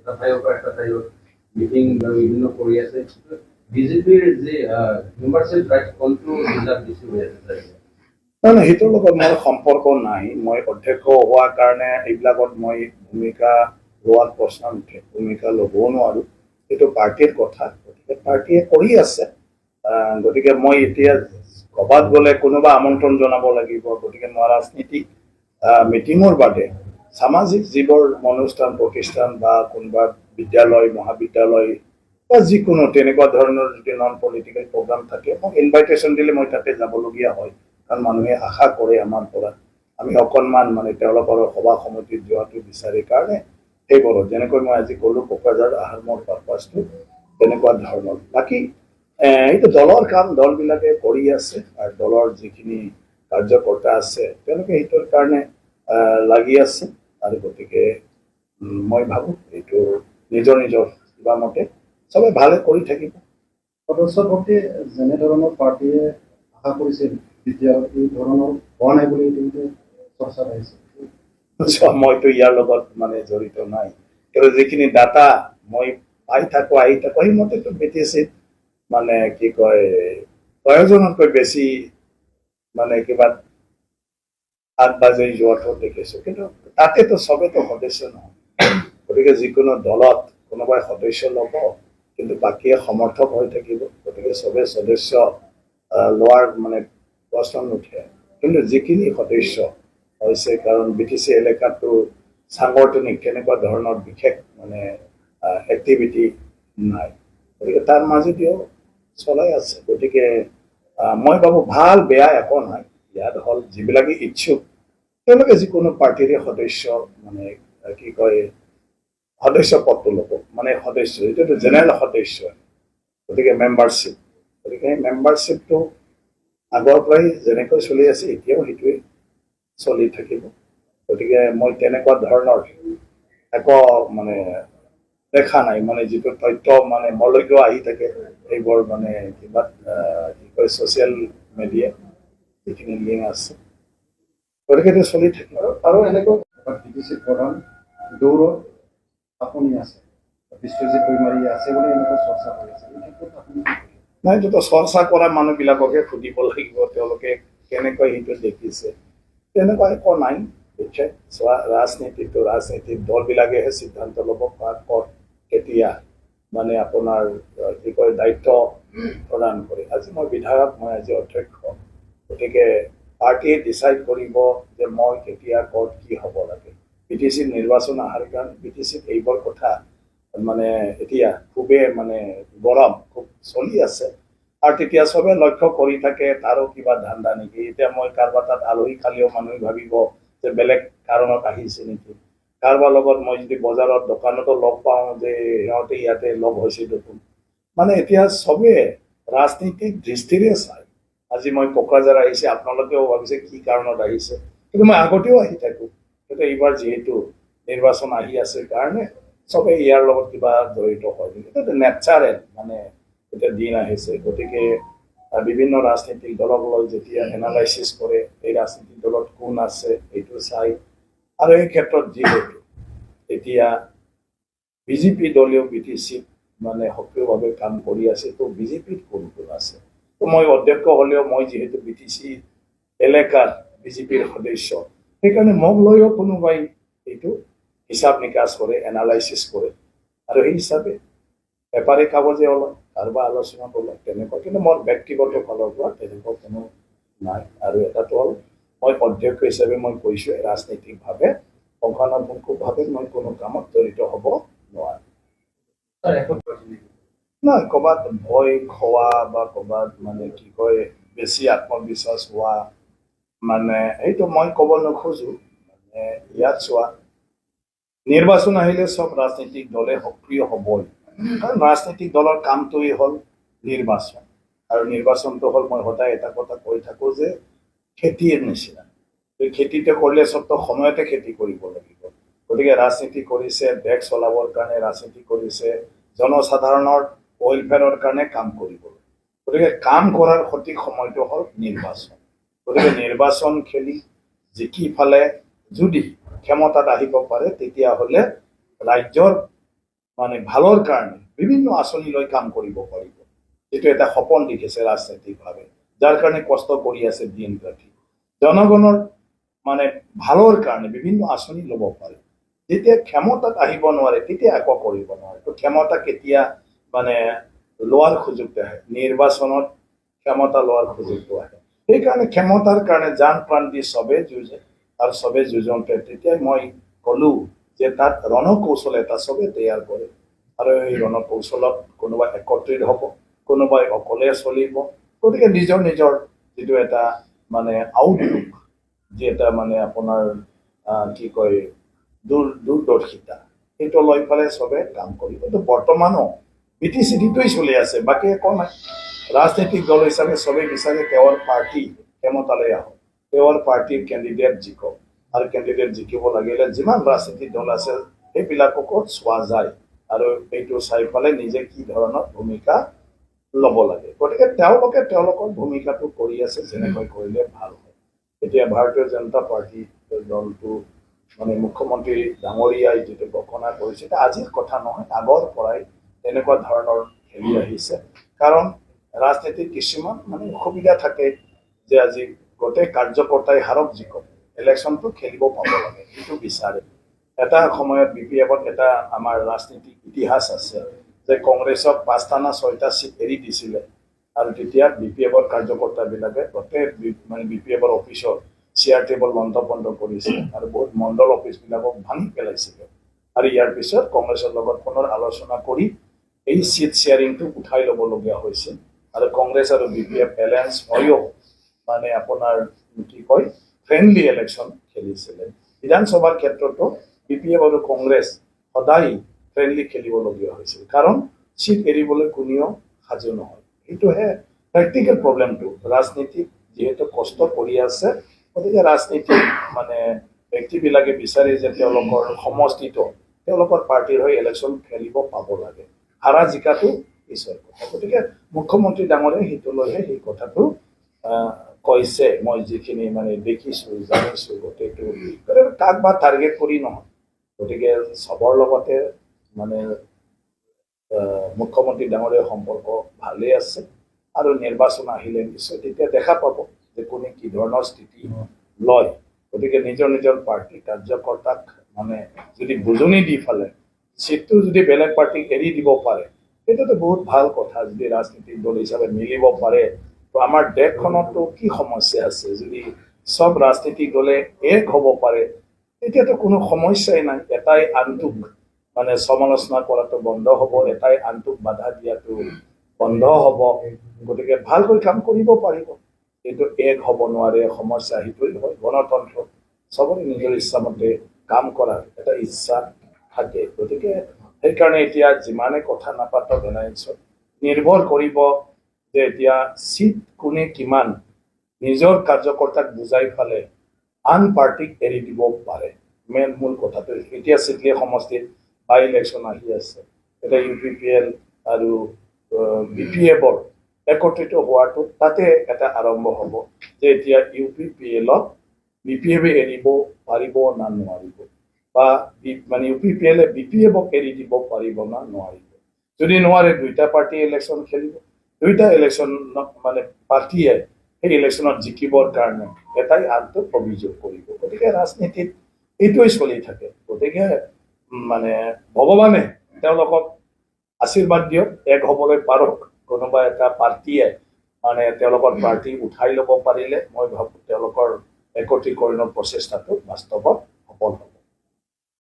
এটা ঠাইৰ পৰা এটা ঠাইৰ মিটিং বিভিন্ন কৰি আছে বিজেপিৰ যে মেম্বাৰশ্বিপ ৰাইট কোনটো জিলাত বেছি হৈ আছে নহয় সেইটোৰ লগত মোৰ সম্পৰ্ক নাই মই অধ্যক্ষ হোৱাৰ কাৰণে এইবিলাকত মই ভূমিকা লোৱাত প্ৰশ্ন নুঠে ভূমিকা ল'বও নোৱাৰোঁ সেইটো পাৰ্টীৰ কথা গতিকে পাৰ্টীয়ে কৰি আছে গতিকে মই এতিয়া ক'ৰবাত গ'লে কোনোবা আমন্ত্ৰণ জনাব লাগিব গতিকে মই ৰাজনীতিক মিটিঙৰ বাদে সামাজিক যিবোৰ অনুষ্ঠান প্ৰতিষ্ঠান বা কোনোবা বিদ্যালয় মহাবিদ্যালয় বা যিকোনো তেনেকুৱা ধৰণৰ যদি নন পলিটিকেল প্ৰগ্ৰাম থাকে মোক ইনভাইটেশ্যন দিলে মই তাতে যাবলগীয়া হয় কাৰণ মানুহে আশা কৰে আমাৰ পৰা আমি অকণমান মানে তেওঁলোকৰ সভা সমিতিত যোৱাটো বিচাৰে কাৰণে সেইবোৰত যেনেকৈ মই আজি ক'লোঁ কোকৰাঝাৰ আহাৰ মোৰ পাৰপাছটো তেনেকুৱা ধৰণৰ বাকী এইটো দলৰ কাম দলবিলাকে কৰি আছে আৰু দলৰ যিখিনি কাৰ্যকৰ্তা আছে তেওঁলোকে সেইটোৰ কাৰণে লাগি আছে আৰু গতিকে মই ভাবোঁ এইটো নিজৰ নিজৰ কিবা মতে চবে ভালে কৰি থাকিব সদস্যৰ প্ৰতি যেনেধৰণৰ পাৰ্টীয়ে আশা কৰিছিল তেতিয়া এই ধৰণৰ হোৱা নাই বুলি চৰ্চা আহিছে মইতো ইয়াৰ লগত মানে জড়িত নাই কিন্তু যিখিনি ডাটা মই পাই থাকোঁ আহি থাকোঁ সেইমতেতো BTCত মানে কি কয় প্ৰয়োজনতকৈ বেছি মানে কিবা আগবাজি যোৱাটো দেখিছোঁ কিন্তু তাতেতো চবেতো সদস্য নহয় গতিকে যিকোনো দলত কোনোবাই সদস্য ল'ব কিন্তু বাকীয়ে সমৰ্থক হৈ থাকিব গতিকে চবে সদস্য লোৱাৰ মানে প্ৰশ্ন নুঠে কিন্তু যিখিনি সদস্য হৈছে কাৰণ BTC এলেকাটো সাংগঠনিক তেনেকুৱা ধৰণৰ বিশেষ মানে এক্টিভিটি নাই গতিকে তাৰ মাজেদিও চলাই আছে গতিকে মই ভাবোঁ ভাল বেয়া একো নাই ইয়াত হ'ল যিবিলাকে ইচ্ছুক তেওঁলোকে যিকোনো পাৰ্টীৰে সদস্য মানে কি কয় সদস্য পদটো ল'ব মানে সদস্য এইটোতো জেনেৰেল সদস্য গতিকে মেম্বাৰশ্বিপ গতিকে সেই মেম্বাৰশ্বিপটো আগৰ পৰাই যেনেকৈ চলি আছে এতিয়াও সেইটোৱে চলি থাকিব গতিকে মই তেনেকুৱা ধৰণৰ একো মানে দেখা নাই মানে যিটো তথ্য মানে মলৈকেও আহি থাকে এইবোৰ মানে কিবা কি কয় ছ'চিয়েল মিডিয়া যিখিনি লিংক আছে গতিকে এইটো চলি থাকিব আৰু এনেকৈ BTC প্ৰধান দৌৰত আপুনি আছে বিশ্বজিৎ দৈমাৰী আছে বুলি এনেকৈ চৰ্চা কৰি আছে নাই এইটোতো চৰ্চা কৰা মানুহবিলাককে সুধিব লাগিব তেওঁলোকে কেনেকৈ সেইটো দেখিছে তেনেকুৱা একো নাই চোৱা ৰাজনীতিত দলবিলাকেহে সিদ্ধান্ত ল'ব ক'ত কেতিয়া মানে আপোনাৰ কি কয় দায়িত্ব প্ৰদান কৰে আজি মই বিধায়ক মই আজি অধ্যক্ষ গতিকে পাৰ্টীয়ে ডিচাইড কৰিব যে মই কেতিয়া ক'ত কি হ'ব লাগে BTC নিৰ্বাচন অহাৰ কাৰণে BTCত এইবোৰ কথা মানে এতিয়া খুবেই মানে গৰম খুব চলি আছে আৰু তেতিয়া চবে লক্ষ্য কৰি থাকে তাৰো কিবা ধান্দা নেকি এতিয়া মই কাৰোবাৰ তাত আলহী খালেও মানুহে ভাবিব যে বেলেগ কাৰণত আহিছে নেকি কাৰোবাৰ লগত মই যদি বজাৰত দোকানতো লগ পাওঁ যে সিহঁতে ইয়াতে লগ হৈছে দেখোন মানে এতিয়া চবে ৰাজনীতিক দৃষ্টিৰে চায় আজি মই কোকৰাঝাৰ আহিছে আপোনালোকেও ভাবিছে কি কাৰণত আহিছে কিন্তু মই আগতেও আহি থাকোঁ কিন্তু এইবাৰ যিহেতু নিৰ্বাচন আহি আছে কাৰণে চবে ইয়াৰ লগত কিবা জড়িত হয় এইটো নেচাৰেল মানে এতিয়া দিন আহিছে গতিকে বিভিন্ন ৰাজনীতিক দলক লৈ যেতিয়া এনালাইচিছ কৰে এই ৰাজনীতিক দলত কোন আছে এইটো চাই আৰু এই ক্ষেত্ৰত যিহেতু এতিয়া বিজেপি দলীয় BTCত মানে সক্ৰিয়ভাৱে কাম কৰি আছে তো বিজেপিত কোন কোন আছে তো মই অধ্যক্ষ হ'লেও মই যিহেতু BTC এলেকাৰ বিজেপিৰ সদস্য সেইকাৰণে মোক লৈও কোনোবাই এইটো হিচাপ নিকাচ কৰে এনালাইচিছ কৰে আৰু সেই হিচাপে পেপাৰে কাগজে ওলায় কাৰোবাৰ আলোচনা ওলায় তেনেকুৱা কিন্তু মোৰ ব্যক্তিগত ফালৰ পৰা তেনেকুৱা কোনো নাই আৰু এটাটো হ'ল মই অধ্যক্ষ হিচাপে মই কৈছোঁ ৰাজনৈতিকভাৱে পুংখানুপুংখভাৱে মই কোনো কামত জড়িত হ'ব নোৱাৰোঁ নহয় ক'ৰবাত ভয় খোৱা বা ক'ৰবাত মানে কি কয় বেছি আত্মবিশ্বাস হোৱা মানে এইটো মই ক'ব নোখোজোঁ মানে ইয়াত চোৱা নিৰ্বাচন আহিলে চব ৰাজনৈতিক দলে সক্ৰিয় হ'বই কাৰণ ৰাজনৈতিক দলৰ কামটোৱেই হ'ল নিৰ্বাচন আৰু নিৰ্বাচনটো হ'ল মই সদায় এটা কথা কৈ থাকোঁ যে খেতিৰ নিচিনা এই খেতিটো কৰিলে চবতো সময়তে খেতি কৰিব লাগিব গতিকে ৰাজনীতি কৰিছে দেশ চলাবৰ কাৰণে ৰাজনীতি কৰিছে জনসাধাৰণৰ ৱেলফেয়াৰৰ কাৰণে কাম কৰিব গতিকে কাম কৰাৰ সঠিক সময়টো হ'ল নিৰ্বাচন গতিকে নিৰ্বাচন খেলি জিকি ফালে যদি ক্ষমতাত আহিব পাৰে তেতিয়াহ'লে ৰাজ্যৰ মানে ভালৰ কাৰণে বিভিন্ন আঁচনি লৈ কাম কৰিব পাৰিব এইটো এটা সপোন দেখিছে ৰাজনৈতিকভাৱে যাৰ কাৰণে কষ্ট কৰি আছে দিন ৰাতি জনগণৰ মানে ভালৰ কাৰণে বিভিন্ন আঁচনি ল'ব পাৰে যেতিয়া ক্ষমতাত আহিব নোৱাৰে তেতিয়া একো কৰিব নোৱাৰে তো ক্ষমতা কেতিয়া মানে লোৱাৰ সুযোগটো আহে নিৰ্বাচনত ক্ষমতা লোৱাৰ সুযোগটো আহে সেইকাৰণে ক্ষমতাৰ কাৰণে জান প্ৰাণ দি চবে যুঁজে আৰু চবে যুঁজোতে তেতিয়াই মই ক'লো যে তাত ৰণকৌশল এটা চবে তৈয়াৰ কৰে আৰু এই ৰণকৌশলত কোনোবা একত্ৰিত হ'ব কোনোবাই অকলে চলিব গতিকে নিজৰ নিজৰ যিটো এটা মানে আউটলুক যি এটা মানে আপোনাৰ কি কয় দূৰদৰ্শিতা সেইটো লৈ পেলাই চবে কাম কৰিব কিন্তু বৰ্তমানো বিটি চিটিটোৱেই চলি আছে বাকী একো নাই ৰাজনৈতিক দল হিচাপে চবেই বিচাৰে তেওঁৰ পাৰ্টি ক্ষমতালৈ আহক তেওঁৰ পাৰ্টিৰ কেণ্ডিডেট জিকক আৰু কেণ্ডিডেট জিকিব লাগিলে যিমান ৰাজনৈতিক দল আছে সেইবিলাককো চোৱা যায় আৰু এইটো চাই পেলাই নিজে কি ধৰণৰ ভূমিকা ল'ব লাগে গতিকে তেওঁলোকে তেওঁলোকৰ ভূমিকাটো কৰি আছে যেনেকৈ কৰিলে ভাল হয় এতিয়া ভাৰতীয় জনতা পাৰ্টি দলটো মানে মুখ্যমন্ত্ৰী ডাঙৰীয়াই যিটো ঘোষণা কৰিছে এটা আজিৰ কথা নহয় আগৰ পৰাই তেনেকুৱা ধৰণৰ খেলি আহিছে কাৰণ ৰাজনীতিত কিছুমান মানে অসুবিধা থাকে যে আজি গোটেই কাৰ্যকৰ্তাই হাৰক জিকক ইলেকশ্যনটো খেলিব পাব লাগে সেইটো বিচাৰে এটা সময়ত BPF-ত এটা আমাৰ ৰাজনীতিক ইতিহাস আছে যে কংগ্ৰেছক 5টা না 6টা চিট এৰি দিছিলে আৰু তেতিয়া BPF-ৰ কাৰ্যকৰ্তাবিলাকে গোটেই মানে BPF-ৰ অফিচত চেয়াৰ টেবল বন্ধ কৰিছে আৰু বহুত মণ্ডল অফিচবিলাকক ভাঙি পেলাইছিলে আৰু ইয়াৰ পিছত কংগ্ৰেছৰ লগত পুনৰ আলোচনা কৰি এই চিট শ্বেয়াৰিংটো উঠাই ল'বলগীয়া হৈছিল আৰু কংগ্ৰেছ আৰু BPF এলায়েন্স হৈও মানে আপোনাৰ কি কয় ফ্ৰেণ্ডলি ইলেকশ্যন খেলিছিলে বিধানসভাৰ ক্ষেত্ৰতো BPF আৰু কংগ্ৰেছ সদায় ফ্ৰেণ্ডলি খেলিবলগীয়া হৈছিল কাৰণ চিট এৰিবলৈ কোনেও সাজু নহয় এইটোহে প্ৰেক্টিকেল প্ৰব্লেমটো ৰাজনীতিক যিহেতু কষ্ট কৰি আছে গতিকে ৰাজনীতিক মানে ব্যক্তিবিলাকে বিচাৰে যে তেওঁলোকৰ সমষ্টিটো তেওঁলোকৰ পাৰ্টিৰ হৈ ইলেকশ্যন খেলিব পাব লাগে হাৰা জিকাটো পিছৰ কথা গতিকে মুখ্যমন্ত্ৰী ডাঙৰীয়াই সেইটো লৈহে সেই কথাটো কৈছে মই যিখিনি মানে দেখিছোঁ জানিছোঁ গোটেইটো কাক বা টাৰ্গেট কৰি নহয় গতিকে চবৰ লগতে মানে মুখ্যমন্ত্ৰী ডাঙৰীয়াৰ সম্পৰ্ক ভালেই আছে আৰু নিৰ্বাচন আহিলে নিশ্চয় তেতিয়া দেখা পাব যে কোনে কি ধৰণৰ স্থিতি লয় গতিকে নিজৰ নিজৰ পাৰ্টি কাৰ্যকৰ্তাক মানে যদি বুজনি দি ফালে চিটটো যদি বেলেগ পাৰ্টিক এৰি দিব পাৰে সেইটোতো বহুত ভাল কথা যদি ৰাজনীতিক দল হিচাপে মিলিব পাৰে তো আমাৰ দেশখনতো কি সমস্যা আছে যদি সব ৰাজনীতিক দলে এক হ'ব পাৰে তেতিয়াতো কোনো সমস্যাই নাই এটাই আনটোক মানে সমালোচনা কৰাটো বন্ধ হ'ব এটাই আনটোক বাধা দিয়াটো বন্ধ হ'ব গতিকে ভালকৈ কাম কৰিব পাৰিব কিন্তু এক হ'ব নোৱাৰে সমস্যা সেইটোৱেই হয় গণতন্ত্ৰ চবৰে নিজৰ ইচ্ছামতে কাম কৰাৰ এটা ইচ্ছা থাকে গতিকে সেইকাৰণে এতিয়া যিমানে কথা নাপাতক এলায়েন্সত নিৰ্ভৰ কৰিব যে এতিয়া চিট কোনে কিমান নিজৰ কাৰ্যকৰ্তাক বুজাই ফালে আন পাৰ্টিক এৰি দিব পাৰে মেইন মূল কথাটো এতিয়া চিটলি সমষ্টিত বাই ইলেকশ্যন আহি আছে এটা UPPL আৰু BPF-ৰ একত্ৰিত হোৱাটো তাতে এটা আৰম্ভ হ'ব যে এতিয়া UPPL-ক BPF-এ এৰিব পাৰিব না নোৱাৰিব বা মানে UPPL-এ BPF-ক এৰি দিব পাৰিব না নোৱাৰিব যদি নোৱাৰে দুইটা পাৰ্টি ইলেকশ্যন খেলিব দুইটা ইলেকশ্যন মানে পাৰ্টিয়ে সেই ইলেকশ্যনত জিকিবৰ কাৰণে এটাই আনটোক অভিযোগ কৰিব গতিকে ৰাজনীতিত এইটোৱেই চলি থাকে গতিকে মানে ভগৱানে তেওঁলোকক আশীৰ্বাদ দিয়ক এক হ'বলৈ পাৰক কোনোবা এটা পাৰ্টিয়ে মানে তেওঁলোকৰ পাৰ্টি উঠাই ল'ব পাৰিলে মই ভাবোঁ তেওঁলোকৰ একত্ৰীকৰণৰ প্ৰচেষ্টাটো বাস্তৱত সফল হ'ব